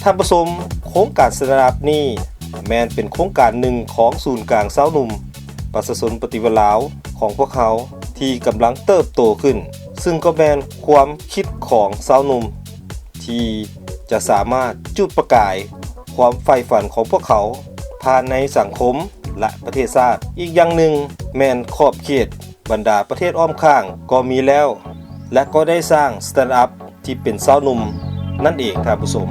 ท่านผู้ชมโครงการสตาร์ทอัพนี้แม้นเป็นโครงการหนึ่งของศูนย์กลางสาวหนุ่มประชาชนปฏิวัติลาวของพวกเขาที่กำลังเติบโตขึ้นซึ่งก็แม่นความคิดของสาวหนุ่มที่จะสามารถจุดประกายความใฝ่ฝันของพวกเขาผ่านในสังคมและประเทศชาติอีกอย่างหนึ่งแม่นขอบเขตบรรดาประเทศอ้อมข้างก็มีแล้วและก็ได้สร้างสตาร์ทอัพที่เป็นสาวหนุ่มนั่นเองท่านผู้ชม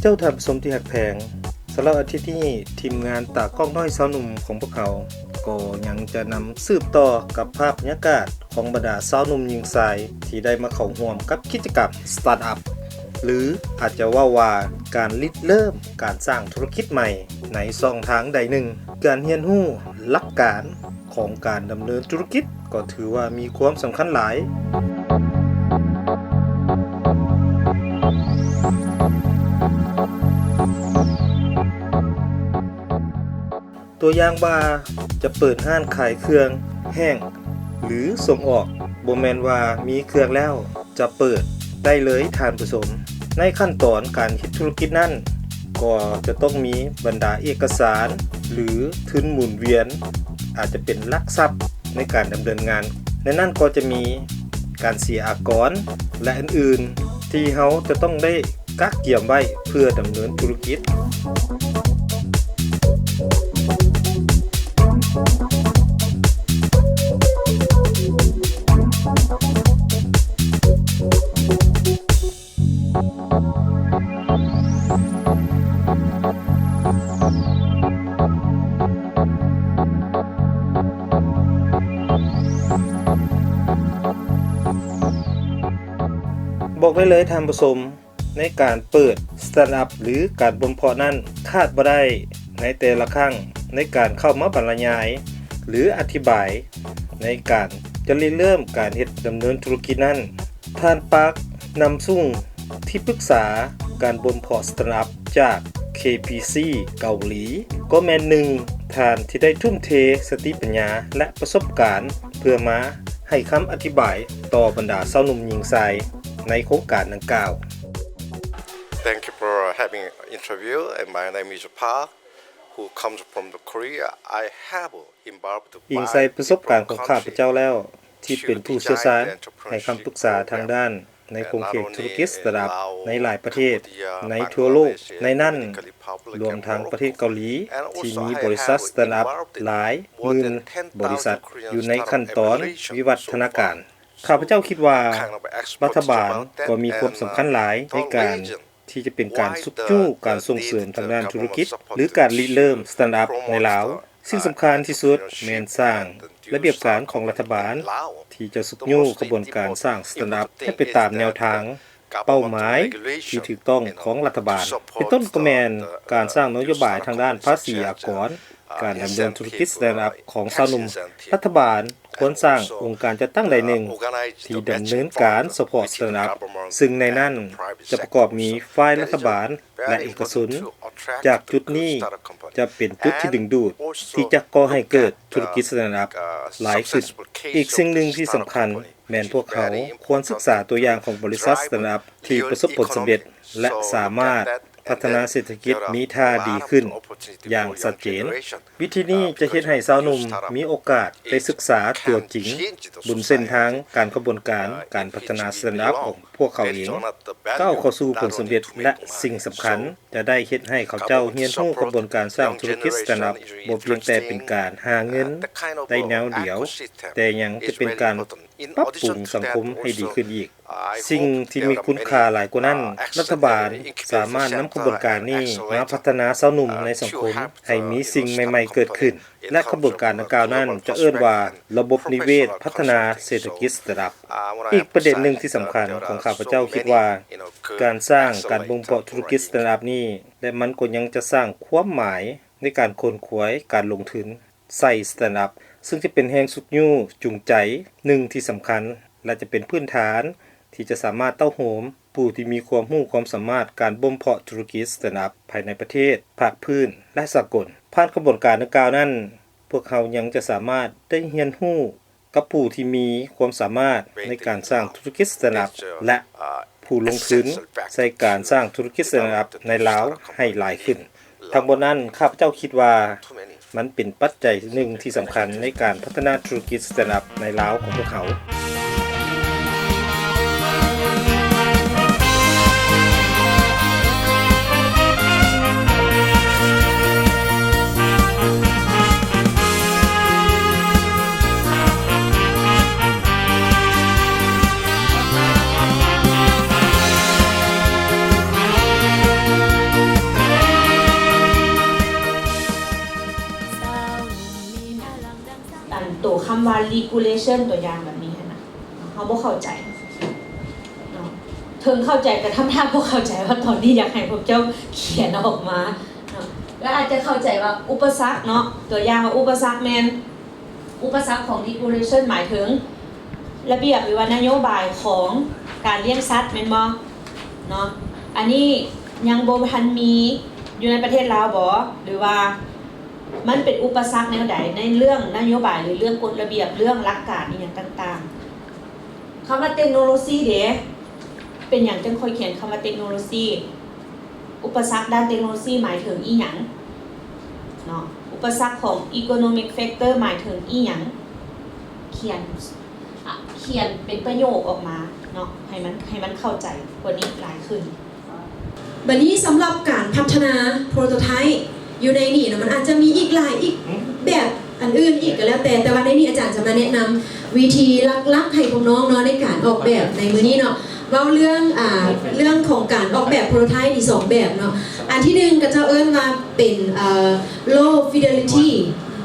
เจ้าท่านผู้ชมที่หักแพงสำหรับอาทิตย์นี้ทีมงานตากล้องน้อยสาวหนุ่มของพวกเขาก็ยังจะนำสืบต่อกับภาพบรรยากาศของบรรดาสาวหนุ่มหญิงชายที่ได้มาเข้าร่วมกับกิจกรรมสตาร์ทอัพหรืออาจจะว่าการริเริ่มการสร้างธุรกิจใหม่ในช่องทางใดหนึ่งการเรียนรู้หลักการของการดำเนินธุรกิจก็ถือว่ามีความสำคัญหลายตัวอย่างว่าจะเปิดห้านขายเครื่องแห้งหรือส่งออกบ่แม่นว่ามีเครื่องแล้วจะเปิดได้เลยท่านผู้ชมในขั้นตอนการคิดธุรกิจนั้นก็จะต้องมีบรรดาเอกสารหรือทุนหมุนเวียนอาจจะเป็นหลักทรัพย์ในการดำเนินงานในนั้นก็จะมีการเสียอากรและอื่นๆที่เขาจะต้องได้กักเกี่ยมไว้เพื่อดำเนินธุรกิจบอกได้เลยท่านผู้ชมในการเปิดสตาร์ทอัพหรือการบ่มเพาะนั้นคาดบ่ได้ในแต่ละครั้งในการเข้ามาบรรยายหรืออธิบายในการจะเริ่มการเฮ็ดดำเนินธุรกิจนั้นท่านปาร์คนำสุ่งที่ปรึกษาการบ่มเพาะสตาร์ทอัพจาก KPC เกาหลีก็แม่นหนึ่งท่านที่ได้ทุ่มเทสติปัญญาและประสบการณ์เพื่อมาให้คำอธิบายต่อบรรดาสาวหนุ่มหญิงชายในโครงการดังกล่าว Thank you for having an interview. And my name is Park, who comes from the Korea. I have involved อิงใส่ประสบการณ์ของข้าพเจ้าแล้วที่เป็นผู้เชี่ยวชาญให้คำปรึกษาทางด้านในโครงข่ายธุรกิจสตาร์ทอัพในหลายประเทศในทั่วโลกในนั้นรวมทั้งประเทศเกาหลีที่มีบริษัทสตาร์ทอัพหลายหมื่นบริษัทอยู่ในขั้นตอนวิวัฒนาการข้าพเจ้าคิดว่ารัฐบาลก็มีความสำคัญหลายในการที่จะเป็นการสุกจู้การส่งเสริมทางด้านธุรกิจหรือการริเริ่มสตาร์ทอัพในลาวสิ่งสำคัญที่สุดแม่นสร้างระเบียบการของรัฐบาลที่จะสุกจู้กระบวนการสร้างสตาร์ทอัพให้ไปตามแนวทางเป้าหมายที่ถูกต้องของรัฐบาลเป็นต้นก็แม่นการสร้างนโยบายทางด้านภาษีอากรการดำเนินธุรกิจสตาร์ทอัพของชาวหนุ่มรัฐบาลควรสร้างองค์การจัดตั้งใดหนึ่งที่ดำเนินการสปอร์ตสตาร์ทอัพซึ่งในนั้นจะประกอบมีฝ่ายรัฐบาลและเอกชนจากจุดนี้จะเป็นจุดที่ดึงดูดที่จะก่อให้เกิดธุรกิจสตาร์ทอัพหลายขึ้นอีกสิ่งหนึ่งที่สำคัญแม้นพวกเขาควรศึกษาตัวอย่างของบริษัทสตาร์ทอัพที่ประสบผลสำเร็จและสามารถพัฒนาเศรษฐกิจมีท่าดีขึ้นอย่างชัดเจนวิธีนี้จะเฮ็ดให้ชาวหนุ่มมีโอกาสได้ศึกษาตัวจริงบนเส้นทางการกระบวนการการพัฒนาสตาร์ทอัพของพวกเขาเองก้าวเข้าสู่ผลสำเร็จและสิ่งสำคัญจะได้เฮ็ดให้เขาเจ้าเรียนรู้กระบวนการสร้างธุรกิจสตาร์ทอัพบ่เพียงแต่เป็นการหาเงินได้แนวเดียวแต่ยังจะเป็นการปรับปรุงสังคมให้ดีขึ้นอีกสิ่งที่มีคุณค่าหลายกว่านั้นรัฐบาลสามารถนำกระบวนการนี้มาพัฒนาชาวหนุ่มในสังคมให้มีสิ่งใหม่ๆเกิดขึ้นและกระบวนการดังกล่าวนั้นจะเอิ้นว่าระบบนิเวศพัฒนาเศรษฐกิจสตาร์ทอัพอีกประเด็นหนึ่งที่สำคัญของข้าพเจ้าคิดว่าการสร้างการบ่มเพาะธุรกิจสตาร์ทอัพนี้และมันก็ยังจะสร้างความหมายในการค้นคว้าการลงทุนใส่สตาร์ทอัพ ซึ่งจะเป็นแรงสุดยูจูงใจหนึ่งที่สำคัญและจะเป็นพื้นฐานที่จะสามารถเต้าโหมผู้ที่มีความรู้ความสามารถการบ่มเพาะธุรกิจสตาร์ทอัพภายในประเทศภาคพื้นและสากลผ่านกระบวนการดังกล่าวนั้นพวกเขายังจะสามารถได้เรียนรู้กับผู้ที่มีความสามารถในการสร้างธุรกิจสตาร์ทอัพและผู้ลงทุนใส่การสร้างธุรกิจสตาร์ทอัพในลาวให้หลายขึ้นทั้งหมดนั้นข้าพเจ้าคิดว่ามันเป็นปัจจัยหนึ่งที่สำคัญในการพัฒนาธุรกิจสตาร์ทอัพในลาวของพวกเขาตัวคำว่า regulation ตัวอย่างแบบนี้นะเขาบ่เข้าใจเนาะเทิงเข้าใจแต่ทำท่าบ่เข้าใจว่าตอนนี้อยากให้พวกเจ้าเขียนออกมาเนาะแล้วอาจจะเข้าใจว่าอุปสรรคเนาะตัวอย่างว่าอุปสรรคแมนอุปสรรคของ regulation หมายถึงระเบียบหรือว่านโยบายของการเลี้ยงสัตว์แม่นบ่เนาะอันนี้ยังบ่ทันมีอยู่ในประเทศลาวบ่หรือว่ามันเป็นอุปสรรคแนวใดในเรื่องนโยบายหรือเรื่องกฎระเบียบเรื่องหลักการอีหยังต่างๆคำว่าเทคโนโลยีเด้เป็นอย่างจังค่อยเขียนคำว่าเทคโนโลยีอุปสรรคด้านเทคโนโลยีหมายถึงอีหยังเนาะอุปสรรคของ economic factor หมายถึงอีหยังเขียนเป็นประโยคออกมาเนาะให้มันเข้าใจกว่านี้หลายขึ้นบัดนี้สำหรับการพัฒนาโปรโตไทป์อยู่ในนี่นะมันอาจจะมีอีกแบบอันอื่นอีกก็แล้วแต่ว่าในนี้อาจารย์จะมาแนะนำวิธีลักๆให้พวกน้องเนาะในการออกแบบในมื้อนี้เนาะเว้าเรื่องของการออกแบบโปรโตไทป์ที่2แบบเนาะอันที่1ก็จะเอิ้นว่าเป็นlow fidelity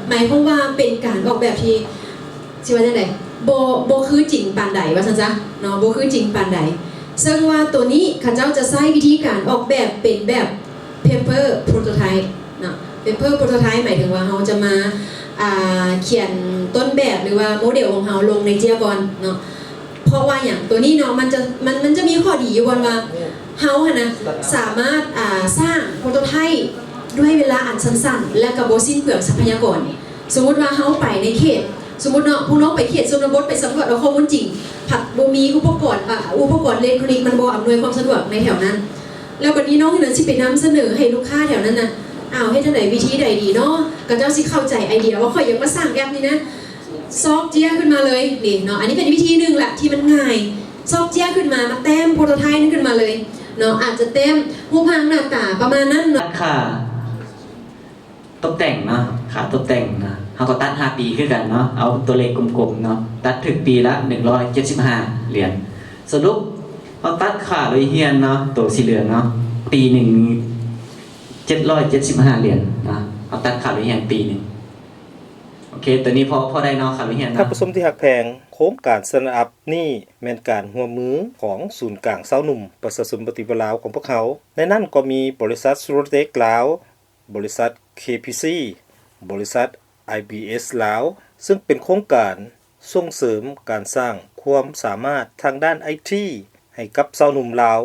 หมายความว่าเป็นการออกแบบที่สิว่าจังได๋บ่คือจริงปานใดว่าซั่นซะเนาะบ่คือจริงปานใดซึ่งว่าตัวนี้เขาเจ้าจะใช้วิธีการออกแบบเป็นแบบ paper prototype paper prototype หมายถึงว่าเราจะมาเขียนต้นแบบหรือว่าโมเดลของเราลงในเจียบอนเนาะเพราะว่าอย่างตัวนี้เนาะมันจะมีข้อดีอยู่ว่าเรานะสามารถสร้างโปรโตไทป์ด้วยเวลาอันสั้นๆและกับบ่สิ้นเปลืองทรัพยากรสมมุติว่าเราไปในเขตสมมุติเนาะผู้น้องไปเขตชนบทไปสำรวจเอาข้อมูลจริงผัดบ่มีอุปกรณ์อิเล็กทรอนิกส์มันบ่อำนวยความสะดวกในแถวนั้นแล้ววันนี้น้องนี่สิไปนำเสนอให้ลูกค้าแถวนั้นน่ะให้ท่านไหนวิธีใดดีเนาะก็เจ้าสิเข้าใจไอเดียว่าข่อยอยากมาสร้างแอปนี่นะซอฟต์เจียขึ้นมาเลยนี่เนาะอันนี้เป็นวิธีนึงแหละที่มันง่ายซอฟต์เจียขึ้นมาแต้มโปรโตไทป์นั้นขึ้นมาเลยเนาะอาจจะแต้มรูปร่างหน้าตาประมาณนั้นเนาะค่ะตกแต่งเนาะค่ะตกแต่งนะเฮาก็ตัด5ปีคือกันเนาะเอาตัวเลขกลมๆเนาะตัดถึงปีละ175เหรียญสรุปเอาตัดค่าโดยเฮียนเนาะตัวสีเหลืองเนาะปีนึง775เหรียญนะเอาตัดค่าโดยเฮียนปีนึงโอเคตัวนี้พอได้เนาะค่าโดยเฮียนท่านผู้ชมที่ฮักแพงโครงการสตาร์ทอัพนี่แม่นการร่วมมือของศูนย์กลางสาวหนุ่มประชาชนปฏิบัติลาวของพวกเขาในนั้นก็มีบริษัทสุรเทคลาวบริษัท KPC บริษัท IBS ลาวซึ่งเป็นโครงการส่งเสริมการสร้างความสามารถทางด้าน IT ให้กับสาวหนุ่มลาว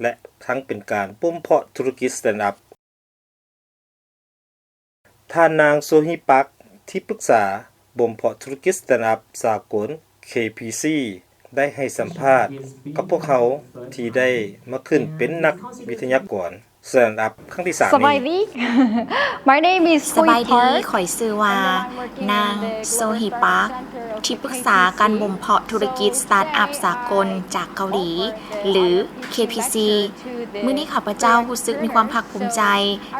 และทั้งเป็นการบ่มเพาะธุรกิจสตาร์ทอัพท่านนางโซฮีปักที่ปรึกษาบ่มเพาะธุรกิจสตาร์ทอัพสากล KPC ได้ให้สัมภาษณ์กับพวกเขาที่ได้มาขึ้นเป็นนักวิทยากรสตาร์ทอัพครั้งที่3นี้สบายดี My name is สบายดีข่อยชื่อว่านางโซฮีปักที่ปรึกษาการบ่มเพาะธุรกิจสตาร์ทอัพสากลจากเกาหลีหรือ KPC มื้อนี้ข้าพเจ้ารู้สึกมีความภาคภูมิใจ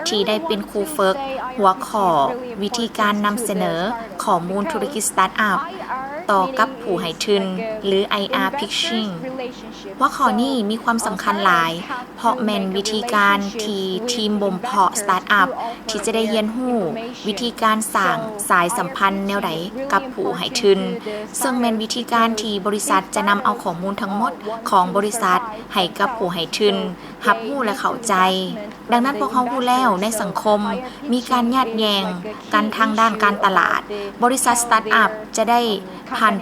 ที่ได้เป็นครูฝึกหัวข้อวิธีการนำเสนอข้อมูลธุรกิจสตาร์ทอัพต่อกับผู้ให้ทุนหรือ IR Pitching ว่าข้อนี้มีความสำคัญหลาย เพราะแม่นวิธีการที่ทีมบ่มเพาะสตาร์ทอัพที่จะได้เรียนรู้วิธีการสร้างสายสัมพันธ์แนวใดกับผู้ให้ทุนซึ่งแม่นวิธีการที่บริษัทจะนำเอาข้อมูลทั้งหมดของบริษัทให้กับผู้ให้ทุนรับรู้และเข้าใจ ดังนั้นพวกเขารู้แล้วในสังคมมีการญาติแยงกันทางด้านการตลาดบริษัทสตาร์ทอัพจะได้ผ่าน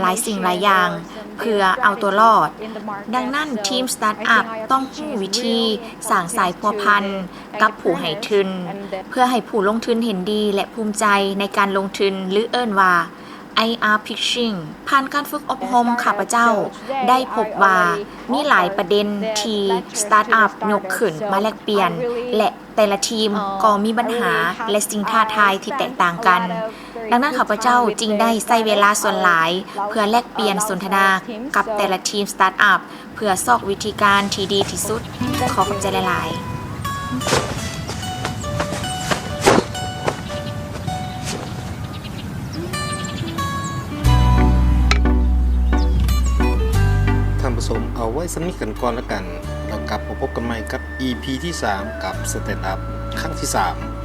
หลายสิ่งหลายอย่างเพื่อเอาตัวรอดดังนั้นทีมสตาร์ทอัพต้องรู้วิธีสร้างสายพัวพันกับผู้ให้ทุนเพื่อให้ผู้ลงทุนเห็นดีและภูมิใจในการลงทุนหรือเอิ้นว่า IR Pitching ผ่านการฝึกอบรมข้าพเจ้าได้พบว่ามีหลายประเด็นที่สตาร์ทอัพยกขึ้นมาแลกเปลี่ยนและแต่ละทีมก็มีปัญหาและสิ่งท้าทายที่แตกต่างกันดังนั้นข้าพเจ้าจึงได้ใช้เวลาส่วนหลายเพื่อแลกเปลี่ยนสนทนากับแต่ละทีมสตาร์ทอัพเพื่อซอกวิธีการที่ดีที่สุดขอขอบใจหลายๆท่านผู้ชมเอาไว้สำนึกกันก่อนแล้วกันแล้วกลับมาพบกันใหม่กับ EP ที่ 3 กับ Stand Up ครั้งที่ 3